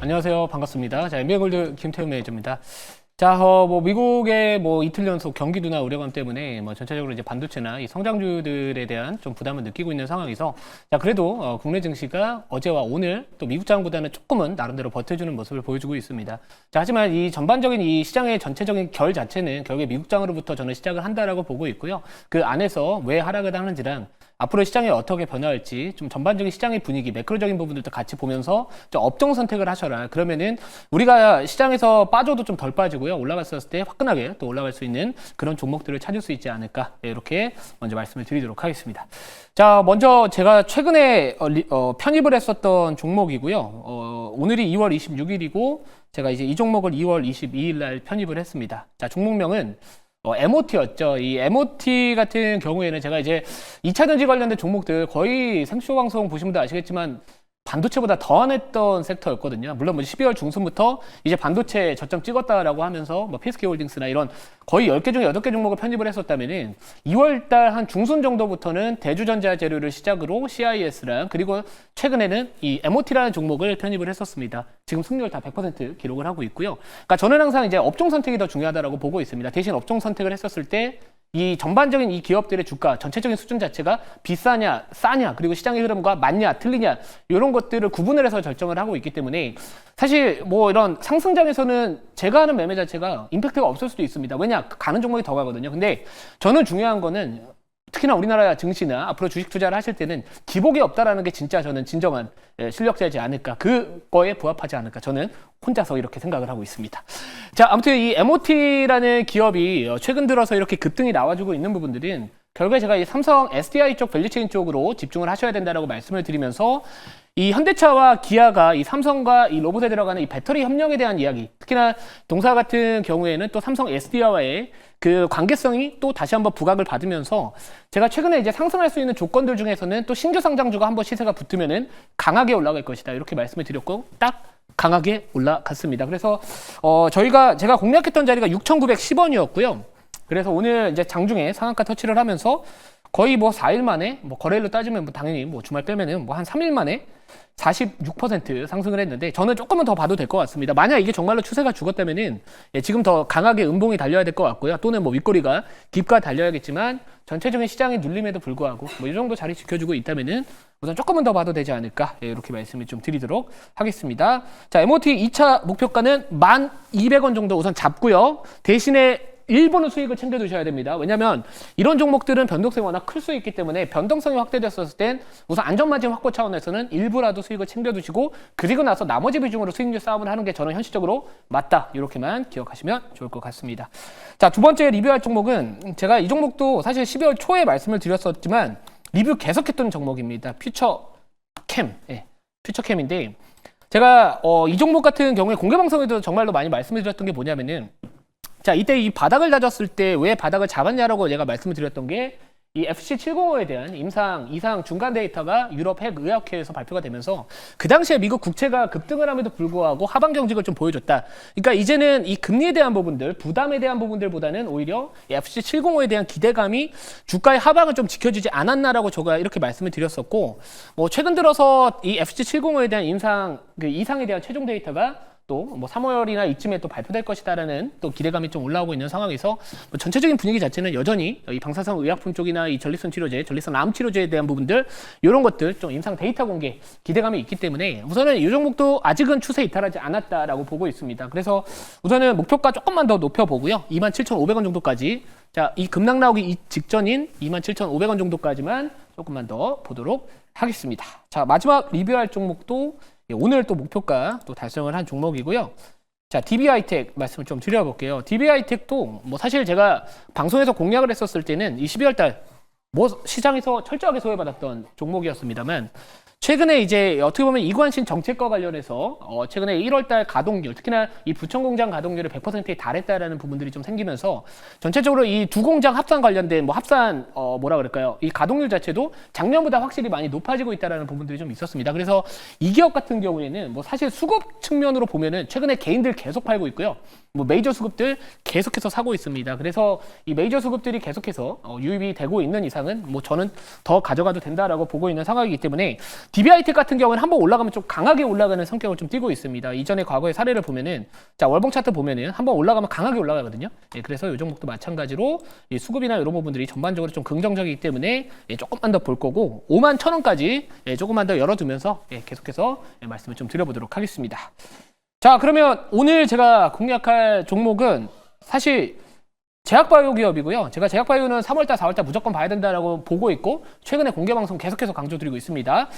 안녕하세요. 반갑습니다. 자, MBN골드 김태훈 매니저입니다. 자, 미국의 이틀 연속 경기 둔화 우려감 때문에 전체적으로 이제 반도체나 이 성장주들에 대한 좀 부담을 느끼고 있는 상황에서 자, 그래도 국내 증시가 어제와 오늘 또 미국 장보다는 조금은 나름대로 버텨주는 모습을 보여주고 있습니다. 자, 하지만 이 전반적인 이 시장의 전체적인 결 자체는 결국에 미국 장으로부터 저는 시작을 한다라고 보고 있고요. 그 안에서 왜 하락을 하는지랑 앞으로 시장이 어떻게 변화할지 좀 전반적인 시장의 분위기, 매크로적인 부분들도 같이 보면서 좀 업종 선택을 하셔라. 그러면은 우리가 시장에서 빠져도 좀 덜 빠지고요. 올라갔을 때 화끈하게 또 올라갈 수 있는 그런 종목들을 찾을 수 있지 않을까. 이렇게 먼저 말씀을 드리도록 하겠습니다. 자, 먼저 제가 최근에 편입을 했었던 종목이고요. 오늘이 2월 26일이고 제가 이제 이 종목을 2월 22일 날 편입을 했습니다. 자, 종목명은 MOT였죠. 이 MOT 같은 경우에는 제가 이제 2차 전지 관련된 종목들 거의 생쇼 방송 보신 분들 아시겠지만 반도체보다 더 안 했던 섹터였거든요. 물론 12월 중순부터 이제 반도체 저점 찍었다라고 하면서 PSK 홀딩스나 이런 거의 10개 중에 8개 종목을 편입을 했었다면은 2월달 한 중순 정도부터는 대주전자 재료를 시작으로 CIS랑 그리고 최근에는 이 MOT라는 종목을 편입을 했었습니다. 지금 승률 다 100% 기록을 하고 있고요. 그러니까 저는 항상 이제 업종 선택이 더 중요하다고 보고 있습니다. 대신 업종 선택을 했었을 때 이 전반적인 이 기업들의 주가 전체적인 수준 자체가 비싸냐 싸냐 그리고 시장의 흐름과 맞냐 틀리냐 이런 것들을 구분을 해서 결정을 하고 있기 때문에 사실 이런 상승장에서는 제가 하는 매매 자체가 임팩트가 없을 수도 있습니다. 왜냐? 가는 종목이 더 가거든요. 근데 저는 중요한 거는 특히나 우리나라 증시나 앞으로 주식 투자를 하실 때는 기복이 없다라는 게 진짜 저는 진정한 실력자이지 않을까, 그거에 부합하지 않을까, 저는 혼자서 이렇게 생각을 하고 있습니다. 자, 아무튼 이 MOT라는 기업이 최근 들어서 이렇게 급등이 나와주고 있는 부분들은 결국에 제가 이 삼성 SDI 쪽 밸류체인 쪽으로 집중을 하셔야 된다라고 말씀을 드리면서 이 현대차와 기아가 이 삼성과 이 로봇에 들어가는 이 배터리 협력에 대한 이야기, 특히나 동사 같은 경우에는 또 삼성 SDI와의 그 관계성이 또 다시 한번 부각을 받으면서 제가 최근에 이제 상승할 수 있는 조건들 중에서는 또 신규 상장주가 한번 시세가 붙으면은 강하게 올라갈 것이다, 이렇게 말씀을 드렸고 딱 강하게 올라갔습니다. 그래서 제가 공략했던 자리가 6,910원이었고요. 그래서 오늘 이제 장중에 상한가 터치를 하면서 거의 4일 만에 거래일로 따지면 당연히 주말 빼면은 한 3일 만에 46% 상승을 했는데 저는 조금은 더 봐도 될 것 같습니다. 만약 이게 정말로 추세가 죽었다면은 지금 더 강하게 음봉이 달려야 될 것 같고요. 또는 윗꼬리가 깊게 달려야겠지만 전체적인 시장의 눌림에도 불구하고 이 정도 자리 지켜주고 있다면은 우선 조금은 더 봐도 되지 않을까, 이렇게 말씀을 좀 드리도록 하겠습니다. 자, MOT 2차 목표가는 1,200원 정도 우선 잡고요. 대신에 일부는 수익을 챙겨두셔야 됩니다. 왜냐하면 이런 종목들은 변동성이 워낙 클 수 있기 때문에 변동성이 확대됐었을 땐 우선 안전마진 확보 차원에서는 일부라도 수익을 챙겨두시고 그리고 나서 나머지 비중으로 수익률 싸움을 하는 게 저는 현실적으로 맞다, 이렇게만 기억하시면 좋을 것 같습니다. 자, 두 번째 리뷰할 종목은 제가 이 종목도 사실 12월 초에 말씀을 드렸었지만 리뷰 계속했던 종목입니다. 퓨처캠. 퓨처캠인데 제가 이 종목 같은 경우에 공개방송에도 정말로 많이 말씀을 드렸던 게 뭐냐면은, 자, 이때 이 바닥을 다졌을 때 왜 바닥을 잡았냐라고 제가 말씀을 드렸던 게 이 FC705에 대한 이상 중간 데이터가 유럽 핵의학회에서 발표가 되면서 그 당시에 미국 국채가 급등을 함에도 불구하고 하방 경직을 좀 보여줬다. 그러니까 이제는 이 금리에 대한 부분들, 부담에 대한 부분들보다는 오히려 FC705에 대한 기대감이 주가의 하방을 좀 지켜주지 않았나라고 제가 이렇게 말씀을 드렸었고, 최근 들어서 이 FC705에 대한 이상에 대한 최종 데이터가 또 3월이나 이쯤에 또 발표될 것이다라는 또 기대감이 좀 올라오고 있는 상황에서 전체적인 분위기 자체는 여전히 이 방사성 의약품 쪽이나 이 전립선 치료제, 전립선 암 치료제에 대한 부분들, 이런 것들 좀 임상 데이터 공개 기대감이 있기 때문에 우선은 이 종목도 아직은 추세 이탈하지 않았다라고 보고 있습니다. 그래서 우선은 목표가 조금만 더 높여보고요. 27,500원 정도까지, 자, 이 급락 나오기 직전인 27,500원 정도까지만 조금만 더 보도록 하겠습니다. 자, 마지막 리뷰할 종목도 오늘 또 목표가 또 달성을 한 종목이고요. 자, DB하이텍 말씀을 좀 드려볼게요. DB하이텍도 사실 제가 방송에서 공략을 했었을 때는 이 12월 달 시장에서 철저하게 소외받았던 종목이었습니다만 최근에 이제 어떻게 보면 이관신 정책과 관련해서 최근에 1월달 가동률, 특히나 이 부천 공장 가동률이 100%에 달했다라는 부분들이 좀 생기면서 전체적으로 이 두 공장 합산 관련된 이 가동률 자체도 작년보다 확실히 많이 높아지고 있다라는 부분들이 좀 있었습니다. 그래서 이 기업 같은 경우에는 사실 수급 측면으로 보면은 최근에 개인들 계속 팔고 있고요. 메이저 수급들 계속해서 사고 있습니다. 그래서 이 메이저 수급들이 계속해서 유입이 되고 있는 이상은 저는 더 가져가도 된다라고 보고 있는 상황이기 때문에 DBIT 같은 경우는 한번 올라가면 좀 강하게 올라가는 성격을 좀 띠고 있습니다. 이전에 과거의 사례를 보면은 자 월봉 차트 보면은 한번 올라가면 강하게 올라가거든요. 예, 그래서 이 종목도 마찬가지로 이 수급이나 이런 부분들이 전반적으로 좀 긍정적이기 때문에 예, 조금만 더 볼 거고 51,000원까지 예, 조금만 더 열어두면서 예, 계속해서 예, 말씀을 좀 드려보도록 하겠습니다. 자 그러면 오늘 제가 공략할 종목은 사실 제약바이오 기업이고요. 제가 제약바이오는 3월달, 4월달 무조건 봐야 된다라고 보고 있고 최근에 공개방송 계속해서 강조드리고 있습니다.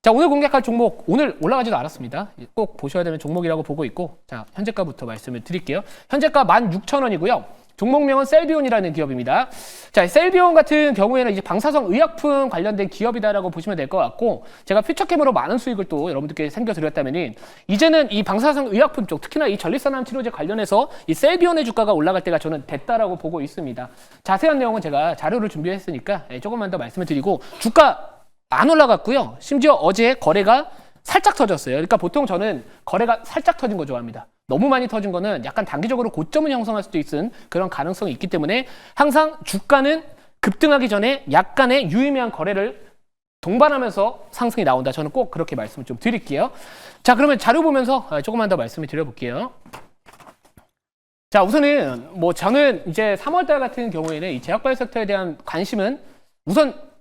자 오늘 공략할 종목 오늘 올라가지도 않았습니다. 꼭 보셔야 되는 종목이라고 보고 있고 자 현재가부터 말씀을 드릴게요. 현재가 16,000원이고요. 종목명은 셀비온이라는 기업입니다. 자, 셀비온 같은 경우에는 이제 방사성 의약품 관련된 기업이다라고 보시면 될 것 같고, 제가 퓨처캠으로 많은 수익을 또 여러분들께 챙겨드렸다면은, 이제는 이 방사성 의약품 쪽, 특히나 이 전립선암 치료제 관련해서 이 셀비온의 주가가 올라갈 때가 저는 됐다라고 보고 있습니다. 자세한 내용은 제가 자료를 준비했으니까 조금만 더 말씀을 드리고, 주가 안 올라갔고요. 심지어 어제 거래가 살짝 터졌어요. 그러니까 보통 저는 거래가 살짝 터진 거 좋아합니다. 너무 많이 터진 거는 약간 단기적으로 고점을 형성할 수도 있는 그런 가능성이 있기 때문에 항상 주가는 급등하기 전에 약간의 유의미한 거래를 동반하면서 상승이 나온다. 저는 꼭 그렇게 말씀을 좀 드릴게요. 자, 그러면 자료 보면서 조금만 더 말씀을 드려볼게요. 자, 우선은 뭐 저는 이제 3월달 같은 경우에는 이 제약바이오 섹터에 대한 관심은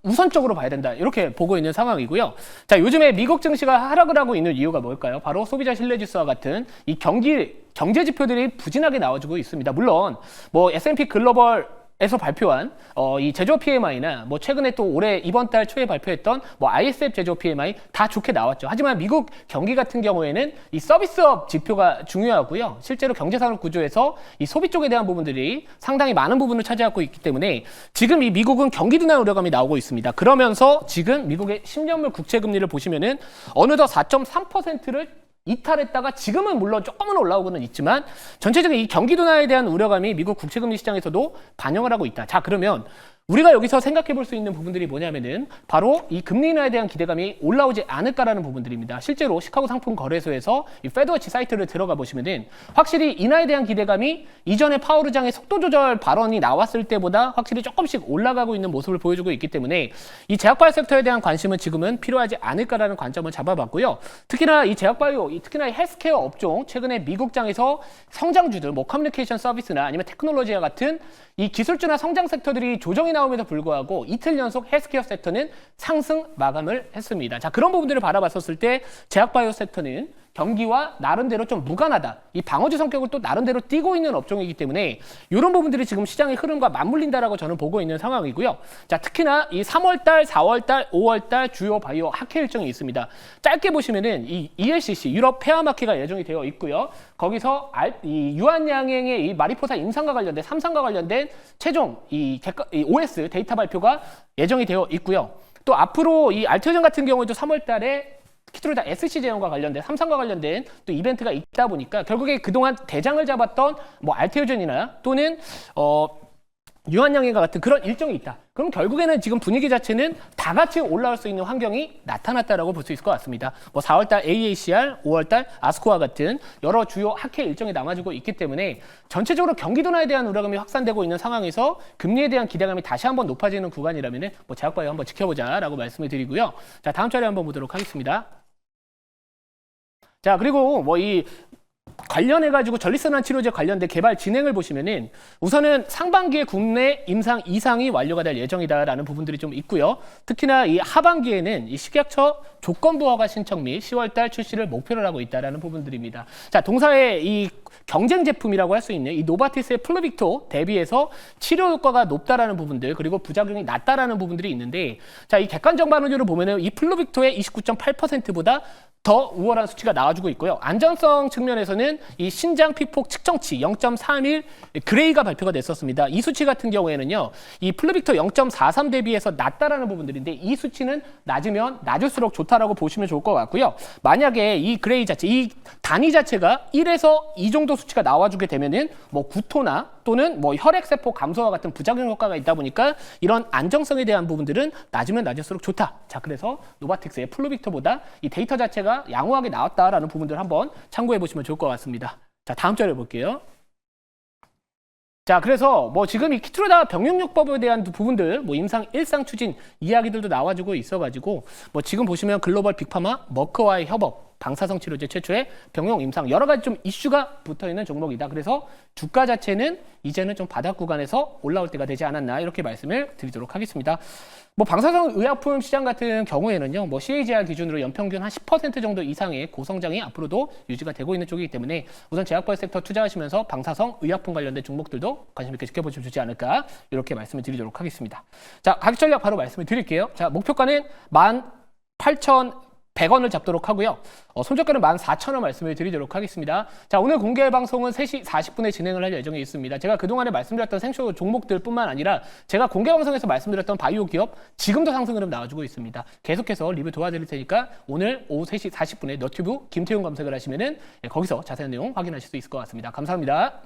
우선적으로 봐야 된다. 이렇게 보고 있는 상황이고요. 자, 요즘에 미국 증시가 하락을 하고 있는 이유가 뭘까요? 바로 소비자 신뢰지수와 같은 이 경제 지표들이 부진하게 나와주고 있습니다. 물론 뭐 S&P 글로벌에서 발표한 이 제조업 PMI나 뭐 최근에 또 올해 이번 달 초에 발표했던 뭐 ISF 제조업 PMI 다 좋게 나왔죠. 하지만 미국 경기 같은 경우에는 이 서비스업 지표가 중요하고요. 실제로 경제산업 구조에서 이 소비 쪽에 대한 부분들이 상당히 많은 부분을 차지하고 있기 때문에 지금 이 미국은 경기 둔화 우려감이 나오고 있습니다. 그러면서 지금 미국의 10년물 국채 금리를 보시면은 어느덧 4.3%를 이탈했다가 지금은 물론 조금은 올라오고는 있지만 전체적인 이 경기 둔화에 대한 우려감이 미국 국채금리 시장에서도 반영을 하고 있다. 자, 그러면 우리가 여기서 생각해 볼 수 있는 부분들이 뭐냐면은 바로 이 금리 인하에 대한 기대감이 올라오지 않을까라는 부분들입니다. 실제로 시카고 상품 거래소에서 이 페드워치 사이트를 들어가 보시면은 확실히 인하에 대한 기대감이 이전에 파월 의장의 속도 조절 발언이 나왔을 때보다 확실히 조금씩 올라가고 있는 모습을 보여주고 있기 때문에 이 제약바이오 섹터에 대한 관심은 지금은 필요하지 않을까라는 관점을 잡아봤고요. 특히나 이 제약바이오, 특히나 이 헬스케어 업종 최근에 미국장에서 성장주들, 뭐 커뮤니케이션 서비스나 아니면 테크놀로지와 같은 이 기술주나 성장 섹터들이 조정이 나옴에도 불구하고 이틀 연속 헬스케어 섹터는 상승 마감을 했습니다. 자, 그런 부분들을 바라봤었을 때 제약바이오 섹터는 경기와 나름대로 좀 무관하다. 이 방어주 성격을 또 나름대로 띠고 있는 업종이기 때문에 이런 부분들이 지금 시장의 흐름과 맞물린다라고 저는 보고 있는 상황이고요. 자, 특히나 이 3월달, 4월달, 5월달 주요 바이오 학회 일정이 있습니다. 짧게 보시면은 이 ELCC 유럽 폐암학회가 예정이 되어 있고요. 거기서 이 유한양행의 이 마리포사 임상과 관련된 3상과 관련된 최종 이 OS 데이터 발표가 예정이 되어 있고요. 또 앞으로 이 알테오젠 같은 경우에도 3월달에 키트로다 SC 제형과 관련된 3상과 관련된 또 이벤트가 있다 보니까 결국에 그동안 대장을 잡았던 뭐 알테오젠이나 또는 유한양행과 같은 그런 일정이 있다. 그럼 결국에는 지금 분위기 자체는 다 같이 올라올 수 있는 환경이 나타났다라고 볼 수 있을 것 같습니다. 뭐 4월달 AACR, 5월달 아스코와 같은 여러 주요 학회 일정이 남아지고 있기 때문에 전체적으로 경기 둔화에 대한 우려감이 확산되고 있는 상황에서 금리에 대한 기대감이 다시 한번 높아지는 구간이라면은 뭐 제약바이오 한번 지켜보자라고 말씀을 드리고요. 자, 다음 자료 한번 보도록 하겠습니다. 자, 그리고 뭐 이 관련해가지고 전립선암 치료제 관련된 개발 진행을 보시면은 우선은 상반기에 국내 임상 2상이 완료가 될 예정이다라는 부분들이 좀 있고요. 특히나 이 하반기에는 이 식약처 조건부 허가 신청 및 10월달 출시를 목표로 하고 있다라는 부분들입니다. 자, 동사의 이 경쟁 제품이라고 할 수 있는 이 노바티스의 플루빅토 대비해서 치료 효과가 높다라는 부분들 그리고 부작용이 낮다라는 부분들이 있는데 자, 이 객관적 반응률을 보면은 이 플루빅토의 29.8%보다 더 우월한 수치가 나와주고 있고요. 안전성 측면에서는 이 신장 피폭 측정치 0.31 그레이가 발표가 됐었습니다. 이 수치 같은 경우에는요, 이 플루빅토 0.43 대비해서 낮다라는 부분들인데 이 수치는 낮으면 낮을수록 좋다라고 보시면 좋을 것 같고요. 만약에 이 그레이 자체, 이 단위 자체가 1에서 2 정도 수치가 나와주게 되면은 뭐 구토나 또는 뭐 혈액세포 감소와 같은 부작용 효과가 있다 보니까 이런 안정성에 대한 부분들은 낮으면 낮을수록 좋다. 자, 그래서 노바틱스의 플루빅토보다 이 데이터 자체가 양호하게 나왔다라는 부분들 한번 참고해 보시면 좋을 것 같습니다. 자, 다음 자료 볼게요. 자, 그래서 뭐 지금 이 키트로다 병용요법에 대한 부분들, 뭐 임상 일상 추진 이야기들도 나와주고 있어가지고 뭐 지금 보시면 글로벌 빅파마 머크와의 협업, 방사성 치료제 최초의 병용 임상 여러 가지 좀 이슈가 붙어 있는 종목이다. 그래서 주가 자체는 이제는 좀 바닥 구간에서 올라올 때가 되지 않았나 이렇게 말씀을 드리도록 하겠습니다. 뭐 방사성 의약품 시장 같은 경우에는요, 뭐 CAGR 기준으로 연평균 한 10% 정도 이상의 고성장이 앞으로도 유지가 되고 있는 쪽이기 때문에 우선 제약바이오 섹터 투자하시면서 방사성 의약품 관련된 종목들도 관심 있게 지켜보시면 좋지 않을까 이렇게 말씀을 드리도록 하겠습니다. 자, 가격 전략 바로 말씀을 드릴게요. 자, 목표가는 18,100원을 잡도록 하고요. 손절가는 14,000원 말씀을 드리도록 하겠습니다. 자, 오늘 공개 방송은 3시 40분에 진행을 할 예정에 있습니다. 제가 그동안에 말씀드렸던 생쇼 종목들뿐만 아니라 제가 공개 방송에서 말씀드렸던 바이오 기업 지금도 상승 흐름 나와주고 있습니다. 계속해서 리뷰 도와드릴 테니까 오늘 오후 3시 40분에 너튜브 김태용 검색을 하시면은 거기서 자세한 내용 확인하실 수 있을 것 같습니다. 감사합니다.